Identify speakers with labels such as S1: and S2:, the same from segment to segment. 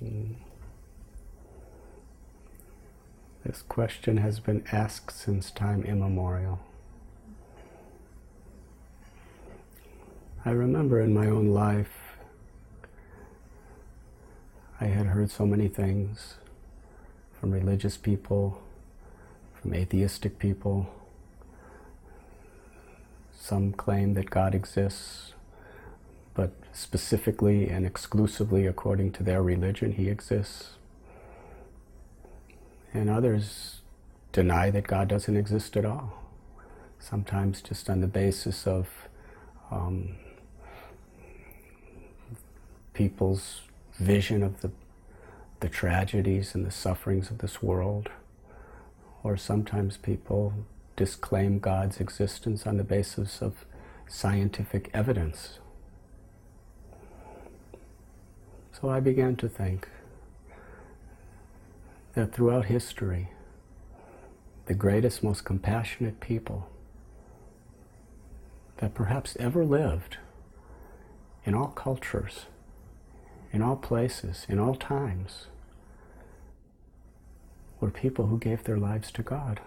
S1: Mm. This question has been asked since time immemorial. I remember in my own life, I had heard so many things from religious people, from atheistic people. Some claim that God exists, but specifically and exclusively according to their religion, he exists. And others deny that God doesn't exist at all, sometimes just on the basis of people's vision of the tragedies and the sufferings of this world. Or sometimes people disclaim God's existence on the basis of scientific evidence. So I began to think that throughout history, the greatest, most compassionate people that perhaps ever lived in all cultures, in all places, in all times, were people who gave their lives to God.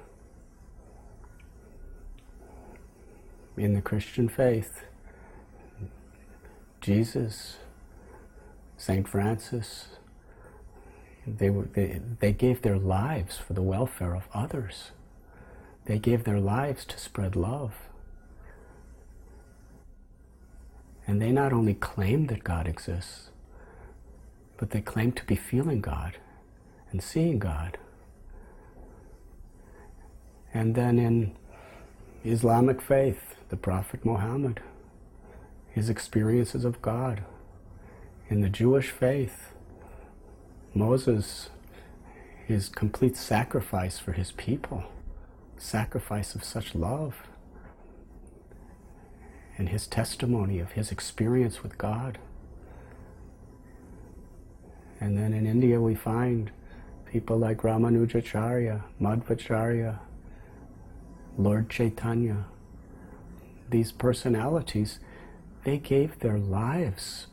S1: In the Christian faith, Jesus, Saint Francis, they gave their lives for the welfare of others. They gave their lives to spread love. And they not only claimed that God exists, but they claimed to be feeling God and seeing God. And then in Islamic faith, the Prophet Muhammad, his experiences of God. In the Jewish faith, Moses, his complete sacrifice for his people, sacrifice of such love, and his testimony of his experience with God. And then in India we find people like Ramanujacharya, Madhvacharya, Lord Chaitanya. These personalities, they gave their lives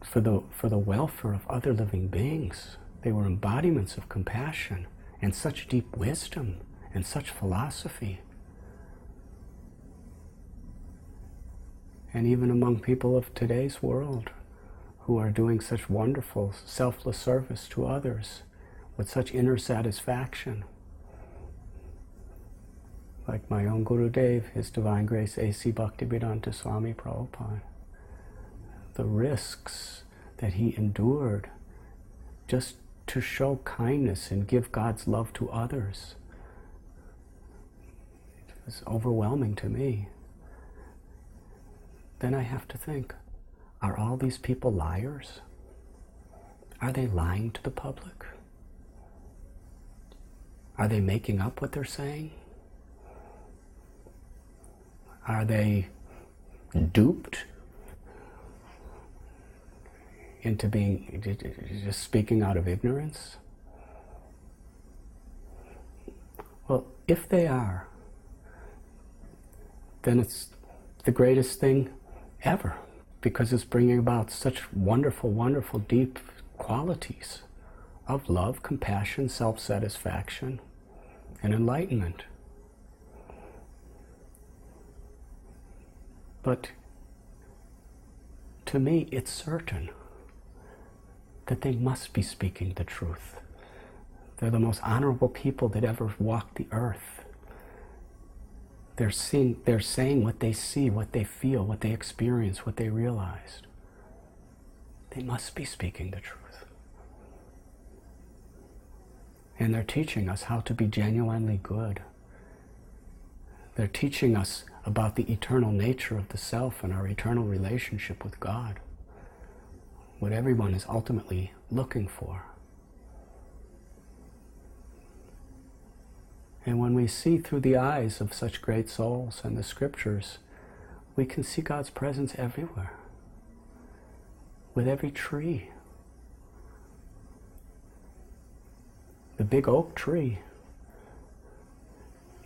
S1: for the welfare of other living beings. They were embodiments of compassion and such deep wisdom and such philosophy. And even among people of today's world who are doing such wonderful, selfless service to others with such inner satisfaction, like my own Gurudev, His Divine Grace A.C. Bhaktivedanta Swami Prabhupada. The risks that he endured just to show kindness and give God's love to others. It was overwhelming to me. Then I have to think, are all these people liars? Are they lying to the public? Are they making up what they're saying? Are they duped into being just speaking out of ignorance? Well, if they are, then it's the greatest thing ever, because it's bringing about such wonderful, wonderful, deep qualities of love, compassion, self-satisfaction, and enlightenment. But to me, it's certain that they must be speaking the truth. They're the most honorable people that ever walked the earth. They're saying what they see, what they feel, what they experience, what they realized. They must be speaking the truth. And they're teaching us how to be genuinely good. They're teaching us about the eternal nature of the self and our eternal relationship with God, what everyone is ultimately looking for. And when we see through the eyes of such great souls and the scriptures, we can see God's presence everywhere, with every tree. The big oak tree,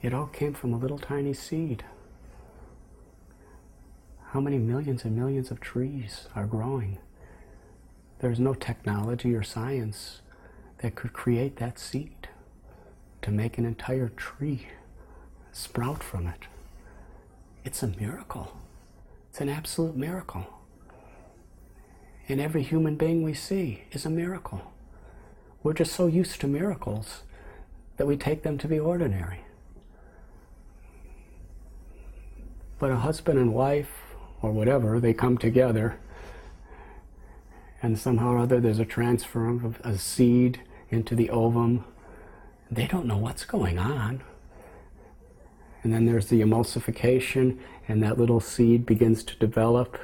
S1: it all came from a little tiny seed. How many millions and millions of trees are growing There's no technology or science that could create that seed to make an entire tree sprout from it. It's a miracle. It's an absolute miracle. And every human being we see is a miracle. We're just so used to miracles that we take them to be ordinary. But a husband and wife, or whatever, they come together, and somehow or other there's a transfer of a seed into the ovum. They don't know what's going on. And then there's the emulsification, and that little seed begins to develop,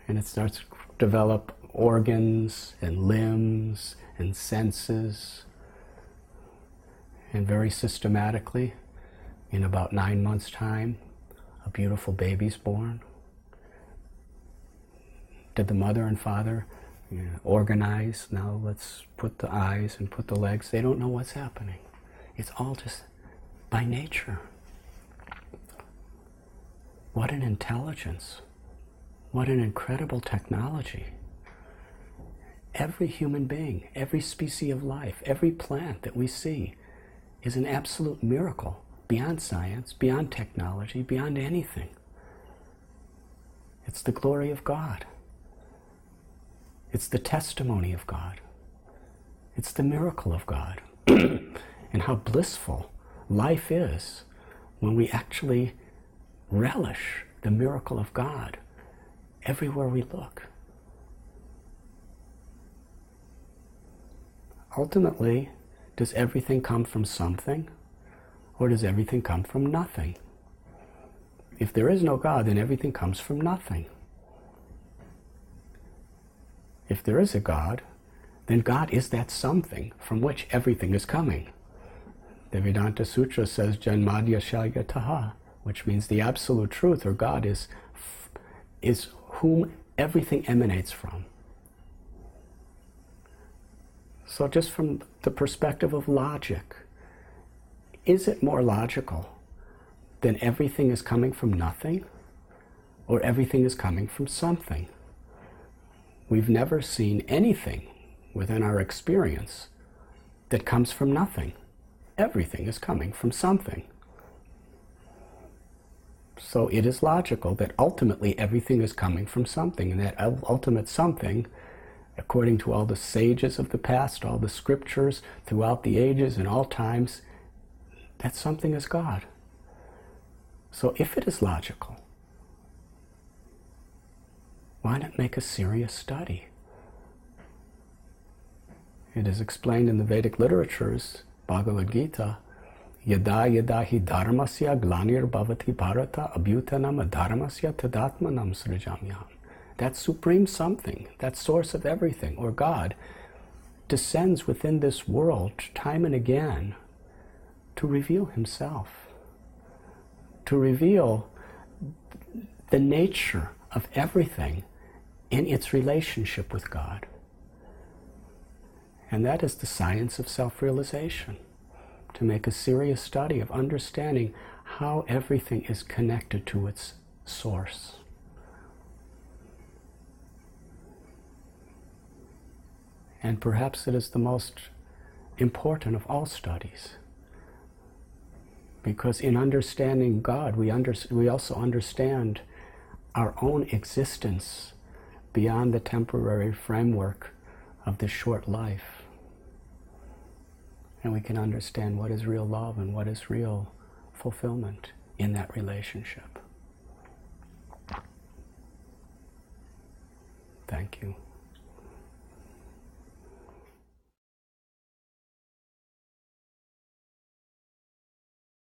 S1: and it starts to develop organs and limbs and senses. And very systematically, in about 9 months' time, a beautiful baby's born. Did the mother and father organize? Now let's put the eyes and put the legs. They don't know what's happening. It's all just by nature. What an intelligence. What an incredible technology. Every human being, every species of life, every plant that we see is an absolute miracle, beyond science, beyond technology, beyond anything. It's the glory of God. It's the testimony of God. It's the miracle of God. And how blissful life is when we actually relish the miracle of God everywhere we look. Ultimately, does everything come from something, or does everything come from nothing? If there is no God, then everything comes from nothing. If there is a God, then God is that something from which everything is coming. The Vedanta Sutra says, Janmadya Shalyataha, which means the absolute truth, or God, is whom everything emanates from. So just from the perspective of logic, is it more logical than everything is coming from nothing, or everything is coming from something? We've never seen anything within our experience that comes from nothing. Everything is coming from something. So it is logical that ultimately everything is coming from something, and that ultimate something, according to all the sages of the past, all the scriptures throughout the ages and all times, that something is God. So if it is logical, why not make a serious study? It is explained in the Vedic literatures, Bhagavad Gita, Yada yada hi dharmasya glanir bhavati bharata abhyutanam adharmasya tadatmanam srijamyam. That supreme something, that source of everything, or God, descends within this world time and again to reveal himself, to reveal the nature of everything in its relationship with God. And that is the science of self-realization, to make a serious study of understanding how everything is connected to its source. And perhaps it is the most important of all studies, because in understanding God, we also understand our own existence beyond the temporary framework of this short life. And we can understand what is real love and what is real fulfillment in that relationship. Thank you.